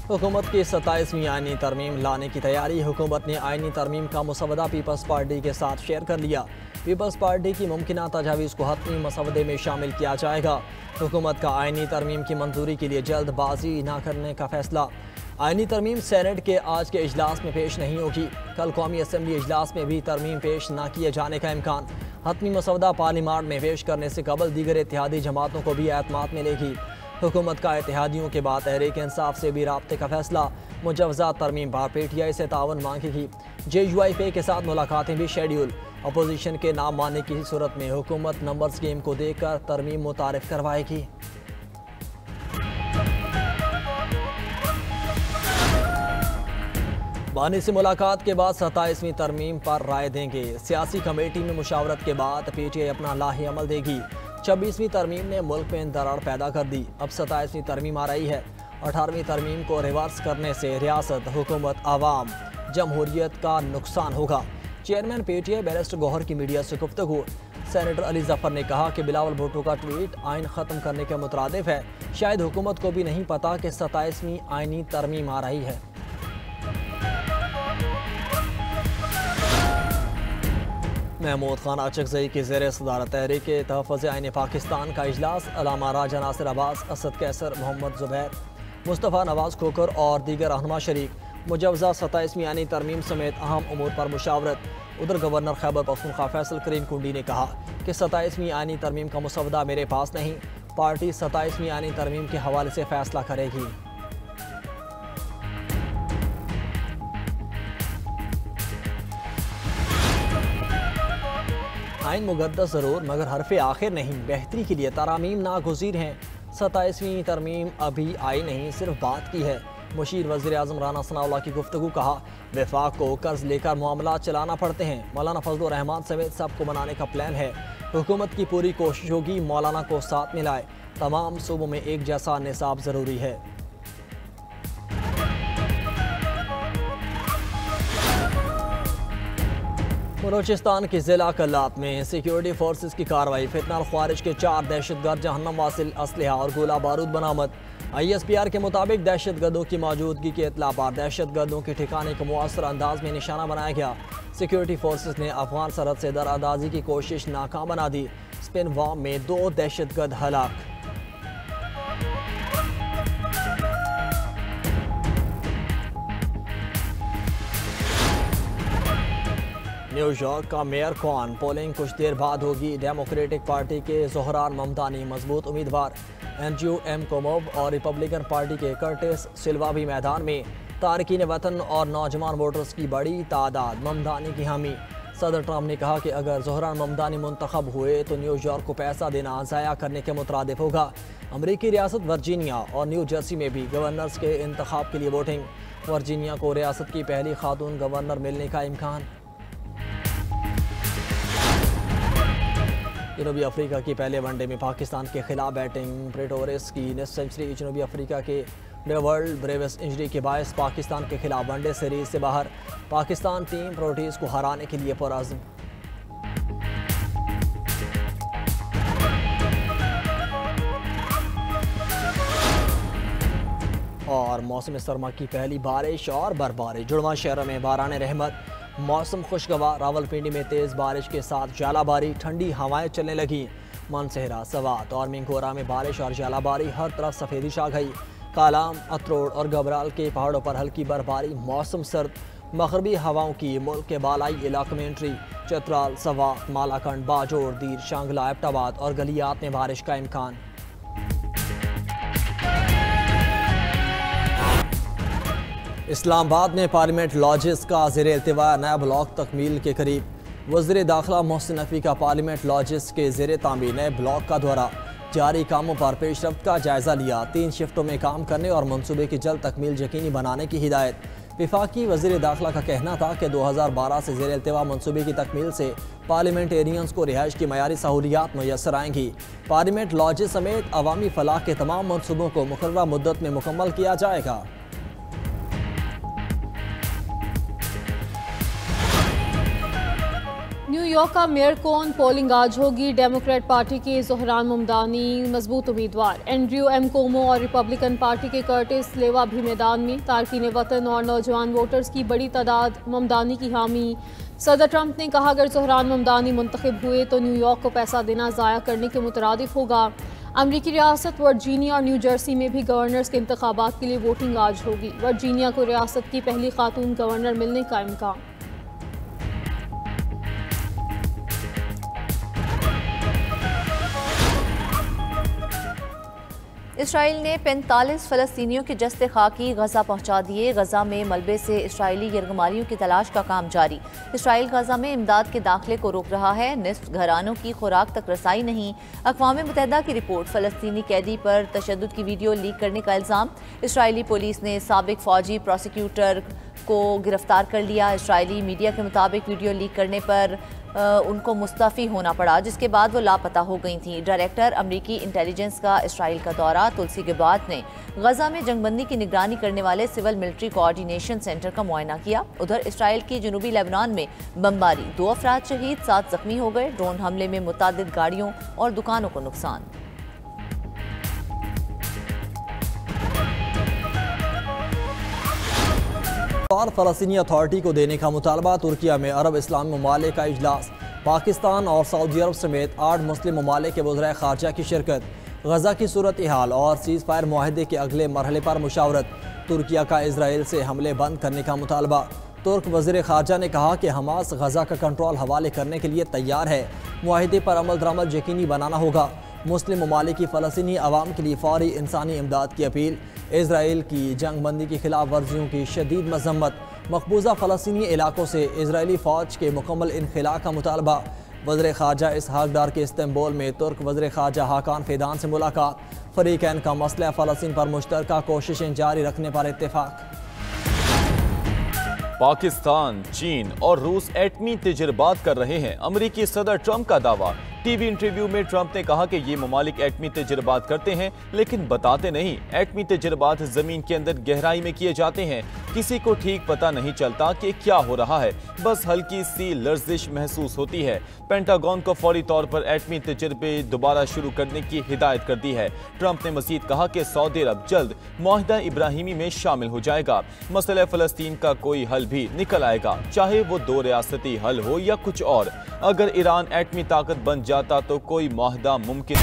हुकूमत की 27वीं आईनी तरमीम लाने की तैयारी। हुकूमत ने आईनी तरमीम का मसवदा पीपल्स पार्टी के साथ शेयर कर लिया। पीपल्स पार्टी की मुमकिना तजावीज़ को हतमी मसवदे में शामिल किया जाएगा। हुकूमत का आईनी तरमीम की मंजूरी के लिए जल्दबाजी न करने का फैसला। आईनी तरमीम सेनेट के आज के इजलास में पेश नहीं होगी। कल कौमी असम्बली इजलास में भी तरमीम पेश न किए जाने का इम्कान। हतमी मसवदा पार्लियामेंट में पेश करने से कबल दीगर इत्तेहादी जमातों को भी एतमाद मिलेगी। हुकूमत का इत्तेहादियों के बाद तहरीक इंसाफ से भी राब्ते का फैसला। मुजवजा तरमीम पर पीटीआई से तावन मांगेगी। JUIP के साथ मुलाकातें भी शेड्यूल। अपोजिशन के नाम मानने की सूरत में हुकूमत नंबर स्कीम को देखकर तरमीम मुतारिफ करवाएगी। बानी से मुलाकात के बाद 27वीं तरमीम पर राय देंगे। सियासी कमेटी में मुशावरत के बाद PTI अपना लाही अमल देगी। 26वीं तरमीम ने मुल्क में दरार पैदा कर दी। अब 27वीं तरमीम आ रही है। 18वीं तरमीम को रिवर्स करने से रियासत, हुकूमत, आवाम, जमहूरियत का नुकसान होगा। चेयरमैन PTI बैरिस्टर गौहर की मीडिया से गुफ्तगू। सेनेटर अली जफर ने कहा कि बिलावल भुट्टो का ट्वीट आइन ख़त्म करने के मुतरादिफ है। शायद हुकूमत को भी नहीं पता कि 27वीं आइनी तरमीम आ रही है। महमूद खान अचकजई की ज़ेर सदारत तहरीक तहफ़्फ़ुज़ आइन पाकिस्तान का इजलास। अल्लामा राजा नासिर अब्बास, असद कैसर, मोहम्मद ज़ुबैर, मुस्तफ़ा नवाज़ खोकर और दीगर रहनुमा शरीक। मुजवजा 27वीं आइनी तरमीम समेत अहम उमूर पर मुशावरत। उधर गवर्नर खैबर पख्तूनख्वा फैसल करीम कुंडी ने कहा कि 27वीं आइनी तरमीम का मसवदा मेरे पास नहीं, पार्टी 27वीं आइनी तरमीम के हवाले से फैसला करेगी। आइन मुक़द्दस ज़रूर मगर हरफ़े आखिर नहीं। बेहतरी के लिए तरामीम नागुज़ीर हैं। 27वीं तरमीम अभी आई नहीं, सिर्फ बात की है। मुशीर वज़ीर आज़म राना सनाउल्लाह की गुफ्तगू। कहा वफाक को कर्ज लेकर मामला चलाना पड़ते हैं। मौलाना फजल रहमान समेत सबको बनाने का प्लान है। हुकूमत की पूरी कोशिश होगी मौलाना को साथ मिलाए। तमाम सूबों में एक जैसा निसाब ज़रूरी है। बलोचिस्तान के ज़िला कल्लात में सिक्योरिटी फोर्सेस की कार्रवाई। फितनाल ख्वारिज के 4 दहशतगर्द जहन्नम वासिल असलहा और गोला बारूद बरामद। ISPR के मुताबिक दहशतगर्दों की मौजूदगी की इत्तला पर दहशतगर्दों के ठिकाने को मुअस्सर अंदाज में निशाना बनाया गया। सिक्योरिटी फोर्सेस ने अफगान सरहद से दरअंदाजी की कोशिश नाकाम बना दी। स्पिन वाम में 2 दहशतगर्द हलाक। न्यूयॉर्क का मेयर कौन? पोलिंग कुछ देर बाद होगी। डेमोक्रेटिक पार्टी के ज़ोहरान ममदानी मजबूत उम्मीदवार। NGO M कोमोब और रिपब्लिकन पार्टी के कर्टिस सिल्वा भी मैदान में। तारकीन वतन और नौजवान वोटर्स की बड़ी तादाद ममदानी की हामी। सदर ट्रंप ने कहा कि अगर ज़ोहरान ममदानी मुंतखब हुए तो न्यूयॉर्क को पैसा देना ज़ाया करने के मुतरादिफ होगा। अमरीकी रियासत वर्जीनिया और न्यू जर्सी में भी गवर्नर्स के इंतखाब के लिए वोटिंग। वर्जीनिया को रियासत की पहली खातून गवर्नर मिलने का इम्कान। जनूबी अफ्रीका की पहले वनडे में पाकिस्तान के खिलाफ बैटिंग। प्रेटोरिस की निस्फ सेंचुरी। जनूबी अफ्रीका के वर्ल्ड ब्रेवेस्ट इंजरी के बायस पाकिस्तान के खिलाफ वनडे सीरीज से बाहर। पाकिस्तान टीम प्रोटीज को हराने के लिए पुरअज़्म। और मौसम सरमा की पहली बारिश और बर्फबारी। जुड़वा शहरों में बारान रहमत। मौसम खुशगवार। रावलपिंडी में तेज़ बारिश के साथ जालाबारी। ठंडी हवाएं चलने लगी। मनसेहरा, सवात और मिंगोरा में बारिश और जालाबारी। हर तरफ सफ़ेदी छा गई। कालाम, अतरोड़ और घबराल के पहाड़ों पर हल्की बर्फबारी। मौसम सर्द। मगरबी हवाओं की मुल्क के बालाई इलाकों में एंट्री। चतराल, सवात, मालाकंड, बाजोड़, दीर, शांगला, एबटाबाद और गलियात में बारिश का इम्कान। इस्लामाबाद में पार्लियामेंट लॉजेस का ज़ेर-ए-इल्तिवा नया ब्लॉक तकमील के करीब। वज़ीर दाखिला मोहसिन नकवी का पार्लियामेंट लॉजेस के ज़ेर तामीर नए ब्लॉक का दौरा। जारी कामों पर पेशरफ्त का जायज़ा लिया। 3 शिफ्टों में काम करने और मनसूबे की जल्द तकमील यकीनी बनाने की हिदायत। वफाकी वज़ीर दाखिला का कहना था कि 2012 से ज़ेर-ए-इल्तिवा मनसूबे की तकमील से पार्लियामेंटेरियंस को रिहाइश की मयारी सहूलियात मुयसर आएंगी। पार्लियामेंट लॉजेस समेत अवामी फलाह के तमाम मनसूबों को मुकर्ररा मुद्दत में मुकम्मल किया जाएगा। न्यूयॉर्क का मेयर कौन, पोलिंग आज होगी। डेमोक्रेट पार्टी के ज़ोहरान ममदानी मजबूत उम्मीदवार, एंड्रयू एम कोमो और रिपब्लिकन पार्टी के कर्टिस लेवा भी मैदान में। तारकीन वतन और नौजवान वोटर्स की बड़ी तादाद ममदानी की हामी। सदर ट्रंप ने कहा अगर ज़ोहरान ममदानी मुंतखब हुए तो न्यूयॉर्क को पैसा देना ज़ाया करने के मुतरादिफ होगा। अमरीकी रियासत वर्जीनिया और न्यू जर्सी में भी गवर्नर्स के इंतखाबात के लिए वोटिंग आज होगी। वर्जीनिया को रियासत की पहली खातून गवर्नर मिलने का इम्कान। इसराइल ने 45 फ़लस्तीनियों के जस्ते खाकी गजा पहुंचा दिए। गजा में मलबे से इसराइली यरगमालियों की तलाश का काम जारी। इसराइल गजा में इमदाद के दाखिले को रोक रहा है। निस्फ घरानों की खुराक तक रसाई नहीं। अक़वाम मुत्तहिदा की रिपोर्ट, फ़लस्तीनी कैदी पर तशद्दुद की वीडियो लीक करने का इल्ज़ाम। इसराइली पुलिस ने साबिक फ़ौजी प्रोसिक्यूटर को गिरफ्तार कर लिया। इसराइली मीडिया के मुताबिक वीडियो लीक करने पर उनको मुस्तफ़ी होना पड़ा, जिसके बाद वो लापता हो गई थी। डायरेक्टर अमरीकी इंटेलिजेंस का इसराइल का दौरा। तुलसी गबार्ड ने गजा में जंगबंदी की निगरानी करने वाले सिविल मिलिट्री कोऑर्डिनेशन सेंटर का मुआयना किया। उधर इसराइल की जनूबी लेबनान में बमबारी, 2 अफराद शहीद, 7 जख्मी हो गए। ड्रोन हमले में मुतादिद गाड़ियों और दुकानों को नुकसान। फ़लस्तीनी अथॉरिटी को देने का मुतालबा। तुर्किया में अरब इस्लामी ममालिक का इजलास। पाकिस्तान और सऊदी अरब समेत 8 मुस्लिम ममालिक के वज़राए ख़ारजा की शिरकत। गजा की सूरत हाल और सीज़ फायर मुआहदे के अगले मरहले पर मुशावरत। तुर्किया का इजराइल से हमले बंद करने का मुतालबा। तुर्क वज़ीर ख़ारजा ने कहा कि हमास गजा का कंट्रोल हवाले करने के लिए तैयार है। मुआहदे पर अमल दरामद यकीनी बनाना होगा। मुस्लिम ममालिक की फ़लस्तीनी अवाम के लिए फ़ौरी इंसानी इमदाद की अपील। इसराइल की जंगबंदी की खिलाफ वर्जियों की शदीद मजम्मत। मकबूजा फ़लस्तीनी इलाकों से इसराइली फ़ौज के मुकम्मल इनखला का मुतालबा। वज़ीर ख़ारजा इसहाक डार के इस्तांबुल में तुर्क वज़ीर ख़ारजा हाकान फ़िदान से मुलाकात। फ़रीक़ैन का मसला फ़लस्तीन पर मुश्तरका कोशिशें जारी रखने पर इत्तेफाक। पाकिस्तान, चीन और रूस एटमी तजर्बात कर रहे हैं। अमरीकी सदर ट्रंप का दावा। टीवी इंटरव्यू में ट्रंप ने कहा कि ये ममालिक एटमी तजर्बात करते हैं लेकिन बताते नहीं। एटमी तजर्बात जमीन के अंदर गहराई में किए जाते हैं। किसी को ठीक पता नहीं चलता कि क्या हो रहा है, बस हल्की सी लर्जिश महसूस होती है। पेंटागन को फौरी तौर पर एटमी तजर्बे दोबारा शुरू करने की हिदायत कर दी है। ट्रंप ने मजीद कहा कि सऊदी अरब जल्द मुआहिदा इब्राहिमी में शामिल हो जाएगा। मसला फ़लस्तीन का कोई हल भी निकल आएगा, चाहे वो 2 रियासती हल हो या कुछ और। अगर ईरान एटमी ताकत बन जाता तो कोई मुआहदा मुमकिन